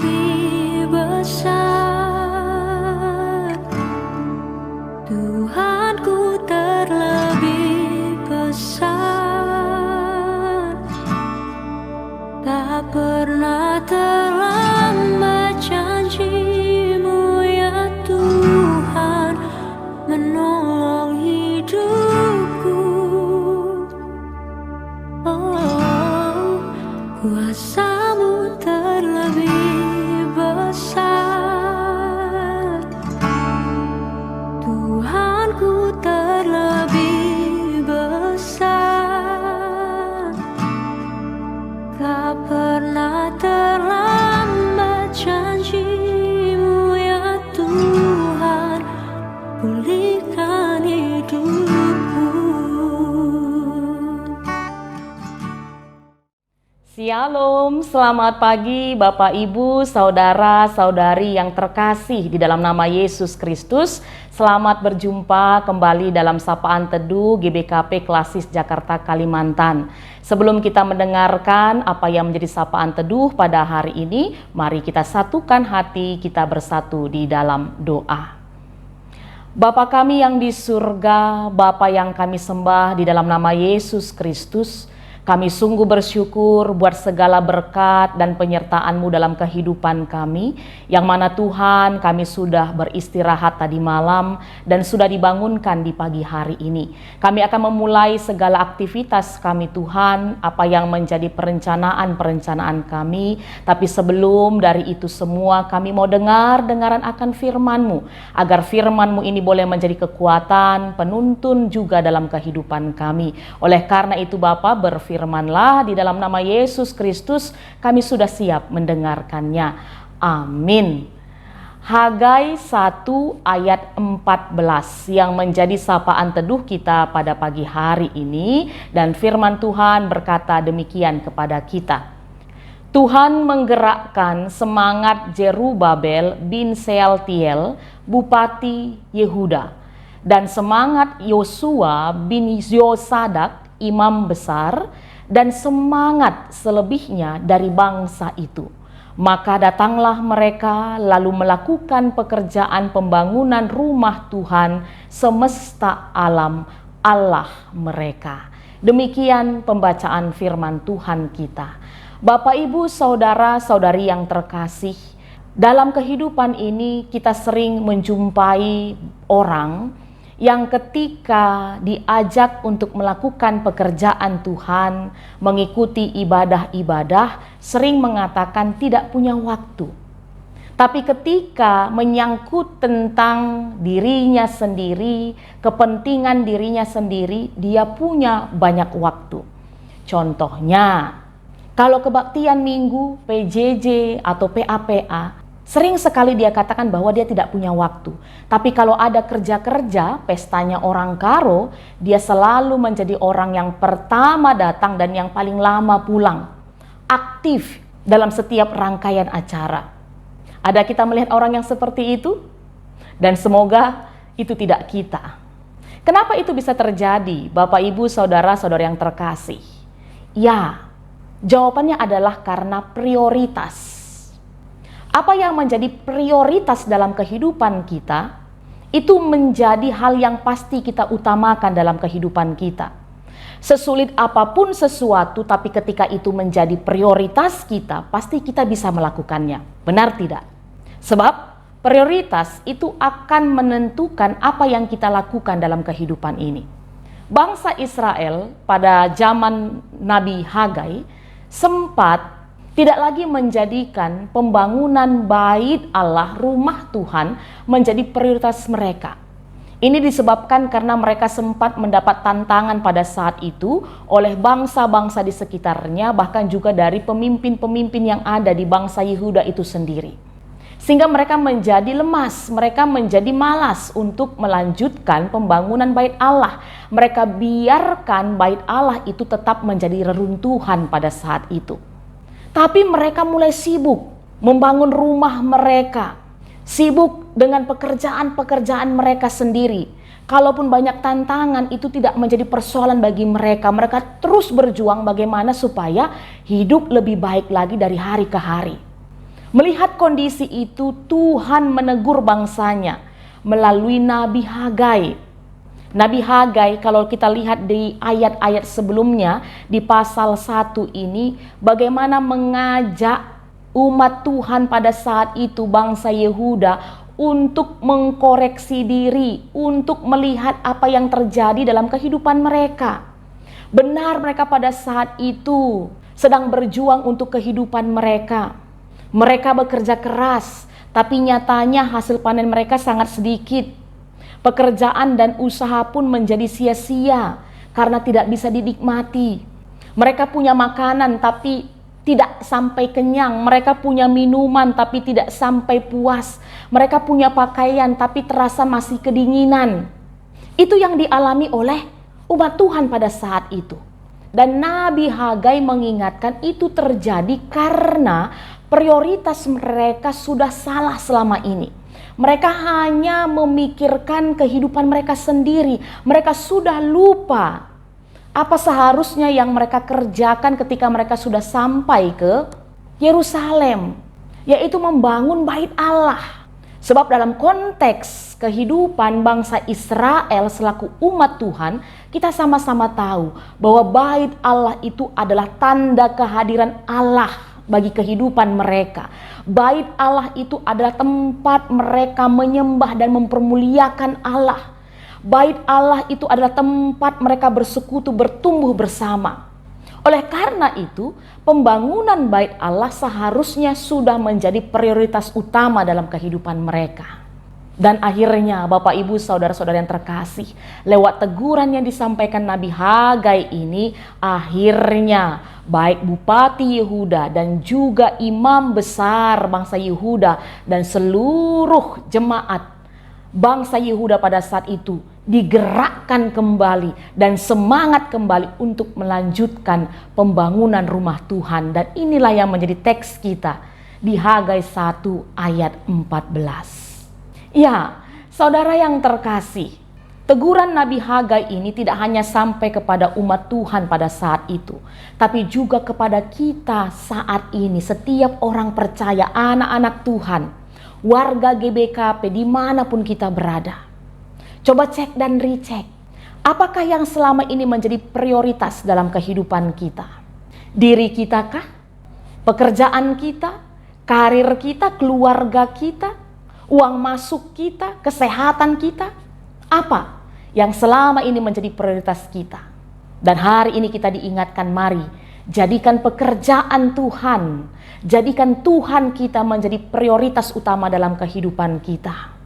terlebih besar, Tuhanku terlebih besar. Tak pernah terlambat janji-Mu ya Tuhan menolong hidupku. Oh, kuasa-Mu terlebih besar, Tuhanku terlebih besar. Tak pernah terlambat janji-Mu ya Tuhan, pulihkan hidupku. Shalom, selamat pagi Bapak Ibu, saudara-saudari yang terkasih di dalam nama Yesus Kristus. Selamat berjumpa kembali dalam Sapaan Teduh GBKP Klasis Jakarta Kalimantan. Sebelum kita mendengarkan apa yang menjadi Sapaan Teduh pada hari ini, mari kita satukan hati kita bersatu di dalam doa. Bapa kami yang di surga, Bapa yang kami sembah di dalam nama Yesus Kristus, kami sungguh bersyukur buat segala berkat dan penyertaan-Mu dalam kehidupan kami, yang mana Tuhan kami sudah beristirahat tadi malam dan sudah dibangunkan di pagi hari ini. Kami akan memulai segala aktivitas kami Tuhan, apa yang menjadi perencanaan kami. Tapi sebelum dari itu semua, kami mau dengaran akan firman-Mu, agar firman-Mu ini boleh menjadi kekuatan, penuntun juga dalam kehidupan kami. Oleh karena itu Bapa, firmanlah di dalam nama Yesus Kristus, kami sudah siap mendengarkannya. Amin. Hagai 1 ayat 14 yang menjadi sapaan teduh kita pada pagi hari ini, dan firman Tuhan berkata demikian kepada kita. Tuhan menggerakkan semangat Jerubabel bin Sealtiel, Bupati Yehuda, dan semangat Yosua bin Yosadak, imam besar, dan semangat selebihnya dari bangsa itu. Maka datanglah mereka lalu melakukan pekerjaan pembangunan rumah Tuhan semesta alam Allah mereka. Demikian pembacaan firman Tuhan kita. Bapak, Ibu, saudara-saudari yang terkasih, dalam kehidupan ini kita sering menjumpai orang yang ketika diajak untuk melakukan pekerjaan Tuhan, mengikuti ibadah-ibadah, sering mengatakan tidak punya waktu. Tapi ketika menyangkut tentang dirinya sendiri, kepentingan dirinya sendiri, dia punya banyak waktu. Contohnya, kalau kebaktian minggu, PJJ atau PAPA, sering sekali dia katakan bahwa dia tidak punya waktu. Tapi kalau ada kerja-kerja, pestanya orang Karo, dia selalu menjadi orang yang pertama datang dan yang paling lama pulang. Aktif dalam setiap rangkaian acara. Ada kita melihat orang yang seperti itu? Dan semoga itu tidak kita. Kenapa itu bisa terjadi, Bapak, Ibu, saudara-saudara yang terkasih? Ya, jawabannya adalah karena prioritas. Apa yang menjadi prioritas dalam kehidupan kita, itu menjadi hal yang pasti kita utamakan dalam kehidupan kita. Sesulit apapun sesuatu, tapi ketika itu menjadi prioritas kita, pasti kita bisa melakukannya. Benar tidak? Sebab prioritas itu akan menentukan apa yang kita lakukan dalam kehidupan ini. Bangsa Israel pada zaman Nabi Hagai sempat tidak lagi menjadikan pembangunan bait Allah, rumah Tuhan, menjadi prioritas mereka. Ini disebabkan karena mereka sempat mendapat tantangan pada saat itu oleh bangsa-bangsa di sekitarnya, bahkan juga dari pemimpin-pemimpin yang ada di bangsa Yehuda itu sendiri. Sehingga mereka menjadi lemas, mereka menjadi malas untuk melanjutkan pembangunan bait Allah. Mereka biarkan bait Allah itu tetap menjadi reruntuhan pada saat itu. Tapi mereka mulai sibuk membangun rumah mereka, sibuk dengan pekerjaan-pekerjaan mereka sendiri. Kalaupun banyak tantangan, itu tidak menjadi persoalan bagi mereka. Mereka terus berjuang bagaimana supaya hidup lebih baik lagi dari hari ke hari. Melihat kondisi itu, Tuhan menegur bangsanya melalui Nabi Hagai. Nabi Hagai, kalau kita lihat di ayat-ayat sebelumnya, di pasal 1 ini, bagaimana mengajak umat Tuhan pada saat itu, bangsa Yehuda, untuk mengkoreksi diri, untuk melihat apa yang terjadi dalam kehidupan mereka. Benar, mereka pada saat itu sedang berjuang untuk kehidupan mereka. Mereka bekerja keras, tapi nyatanya hasil panen mereka sangat sedikit. Pekerjaan dan usaha pun menjadi sia-sia karena tidak bisa dinikmati. Mereka punya makanan tapi tidak sampai kenyang. Mereka punya minuman tapi tidak sampai puas. Mereka punya pakaian tapi terasa masih kedinginan. Itu yang dialami oleh umat Tuhan pada saat itu. Dan Nabi Hagai mengingatkan itu terjadi karena prioritas mereka sudah salah selama ini. Mereka hanya memikirkan kehidupan mereka sendiri. Mereka sudah lupa apa seharusnya yang mereka kerjakan ketika mereka sudah sampai ke Yerusalem, yaitu membangun bait Allah. Sebab dalam konteks kehidupan bangsa Israel selaku umat Tuhan, kita sama-sama tahu bahwa bait Allah itu adalah tanda kehadiran Allah bagi kehidupan mereka. Bait Allah itu adalah tempat mereka menyembah dan mempermuliakan Allah. Bait Allah itu adalah tempat mereka bersekutu, bertumbuh bersama. Oleh karena itu, pembangunan bait Allah seharusnya sudah menjadi prioritas utama dalam kehidupan mereka. Dan akhirnya Bapak Ibu saudara-saudara yang terkasih, lewat teguran yang disampaikan Nabi Hagai ini, akhirnya baik Bupati Yehuda dan juga imam besar bangsa Yehuda dan seluruh jemaat bangsa Yehuda pada saat itu digerakkan kembali dan semangat kembali untuk melanjutkan pembangunan rumah Tuhan. Dan inilah yang menjadi teks kita di Hagai 1 ayat 14. Ya, saudara yang terkasih, teguran Nabi Hagai ini tidak hanya sampai kepada umat Tuhan pada saat itu, tapi juga kepada kita saat ini, setiap orang percaya, anak-anak Tuhan, warga GBKP dimanapun kita berada. Coba cek dan recheck, apakah yang selama ini menjadi prioritas dalam kehidupan kita? Diri kita kah? Pekerjaan kita? Karir kita? Keluarga kita? Uang masuk kita? Kesehatan kita? Apa yang selama ini menjadi prioritas kita? Dan hari ini kita diingatkan, mari jadikan pekerjaan Tuhan, jadikan Tuhan kita menjadi prioritas utama dalam kehidupan kita.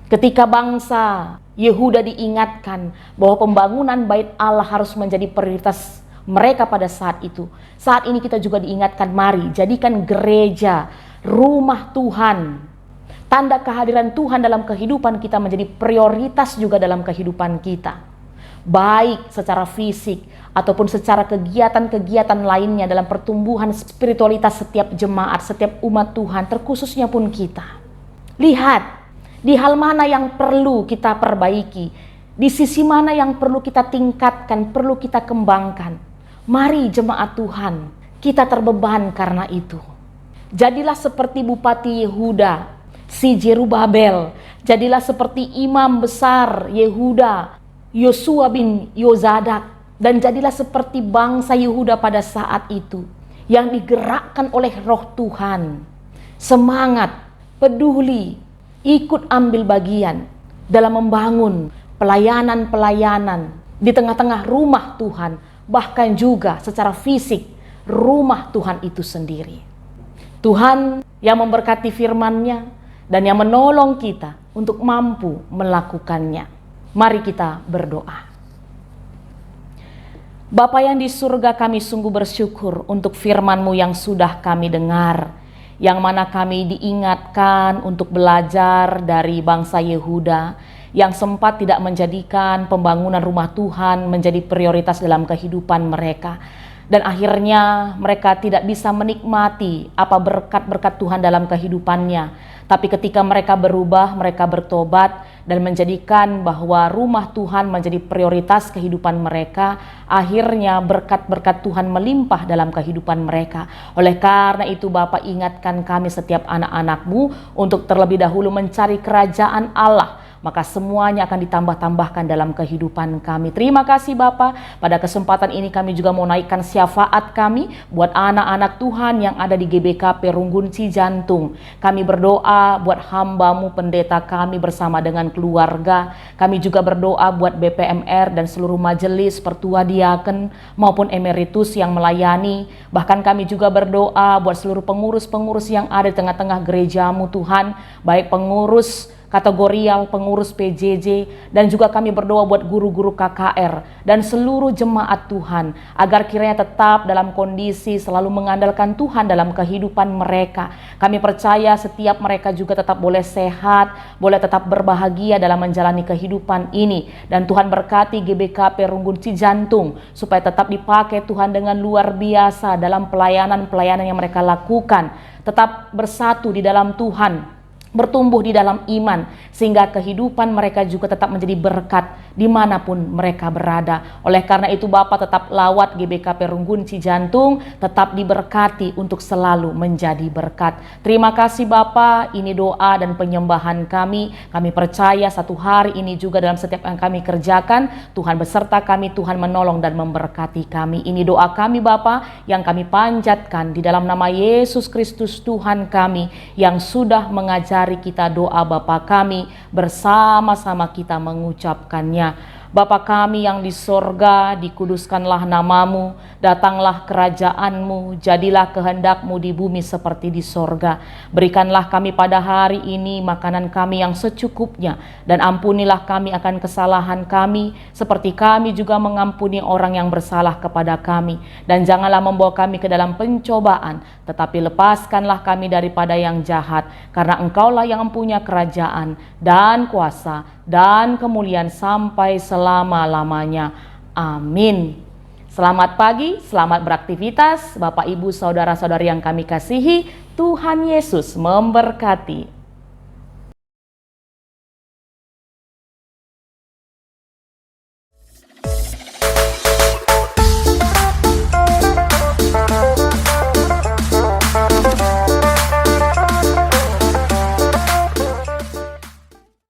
Ketika bangsa Yehuda diingatkan bahwa pembangunan bait Allah harus menjadi prioritas mereka pada saat itu, saat ini kita juga diingatkan, mari jadikan gereja, rumah Tuhan, tanda kehadiran Tuhan dalam kehidupan kita menjadi prioritas juga dalam kehidupan kita. Baik secara fisik ataupun secara kegiatan-kegiatan lainnya dalam pertumbuhan spiritualitas setiap jemaat, setiap umat Tuhan, terkhususnya pun kita. Lihat, di hal mana yang perlu kita perbaiki, di sisi mana yang perlu kita tingkatkan, perlu kita kembangkan. Mari jemaat Tuhan, kita terbeban karena itu. Jadilah seperti Bupati Yehuda, si Jerubabel. Jadilah seperti imam besar Yehuda, Yosua bin Yozadak. Dan jadilah seperti bangsa Yehuda pada saat itu, yang digerakkan oleh Roh Tuhan. Semangat, peduli, ikut ambil bagian dalam membangun pelayanan-pelayanan di tengah-tengah rumah Tuhan, bahkan juga secara fisik rumah Tuhan itu sendiri. Tuhan yang memberkati firman-Nya dan yang menolong kita untuk mampu melakukannya. Mari kita berdoa. Bapa yang di surga, kami sungguh bersyukur untuk firman-Mu yang sudah kami dengar, yang mana kami diingatkan untuk belajar dari bangsa Yehuda yang sempat tidak menjadikan pembangunan rumah Tuhan menjadi prioritas dalam kehidupan mereka. Dan akhirnya mereka tidak bisa menikmati apa berkat-berkat Tuhan dalam kehidupannya. Tapi ketika mereka berubah, mereka bertobat, dan menjadikan bahwa rumah Tuhan menjadi prioritas kehidupan mereka, akhirnya berkat-berkat Tuhan melimpah dalam kehidupan mereka. Oleh karena itu Bapa, ingatkan kami setiap anak-anak-Mu untuk terlebih dahulu mencari kerajaan Allah, maka semuanya akan ditambah-tambahkan dalam kehidupan kami. Terima kasih Bapa. Pada kesempatan ini kami juga mau naikkan syafaat kami buat anak-anak Tuhan yang ada di GBKP Runggun Cijantung. Kami berdoa buat hamba-Mu pendeta kami bersama dengan keluarga. Kami juga berdoa buat BPMR dan seluruh majelis, pertua diaken maupun emeritus yang melayani. Bahkan kami juga berdoa buat seluruh pengurus-pengurus yang ada di tengah-tengah gereja-Mu Tuhan, baik pengurus kategorial, pengurus PJJ, dan juga kami berdoa buat guru-guru KKR dan seluruh jemaat Tuhan, agar kiranya tetap dalam kondisi selalu mengandalkan Tuhan dalam kehidupan mereka. Kami percaya setiap mereka juga tetap boleh sehat, boleh tetap berbahagia dalam menjalani kehidupan ini. Dan Tuhan berkati GBKP Runggun Cijantung supaya tetap dipakai Tuhan dengan luar biasa dalam pelayanan-pelayanan yang mereka lakukan. Tetap bersatu di dalam Tuhan, bertumbuh di dalam iman, sehingga kehidupan mereka juga tetap menjadi berkat dimanapun mereka berada. Oleh karena itu Bapak, tetap lawat GBKP Runggun Cijantung, tetap diberkati untuk selalu menjadi berkat. Terima kasih Bapak, ini doa dan penyembahan kami. Kami percaya satu hari ini juga dalam setiap yang kami kerjakan, Tuhan beserta kami, Tuhan menolong dan memberkati kami. Ini doa kami Bapak yang kami panjatkan di dalam nama Yesus Kristus Tuhan kami, yang sudah mengajar kita doa Bapa kami, bersama-sama kita mengucapkannya. Bapa kami yang di sorga, dikuduskanlah namamu, datanglah kerajaan-Mu, jadilah kehendak-Mu di bumi seperti di sorga. Berikanlah kami pada hari ini makanan kami yang secukupnya, dan ampunilah kami akan kesalahan kami, seperti kami juga mengampuni orang yang bersalah kepada kami. Dan janganlah membawa kami ke dalam pencobaan, tetapi lepaskanlah kami daripada yang jahat, karena Engkaulah yang mempunyai kerajaan dan kuasa dan kemuliaan sampai selama-lamanya. Amin. Selamat pagi, selamat beraktivitas Bapak Ibu Saudara-saudari yang kami kasihi. Tuhan Yesus memberkati.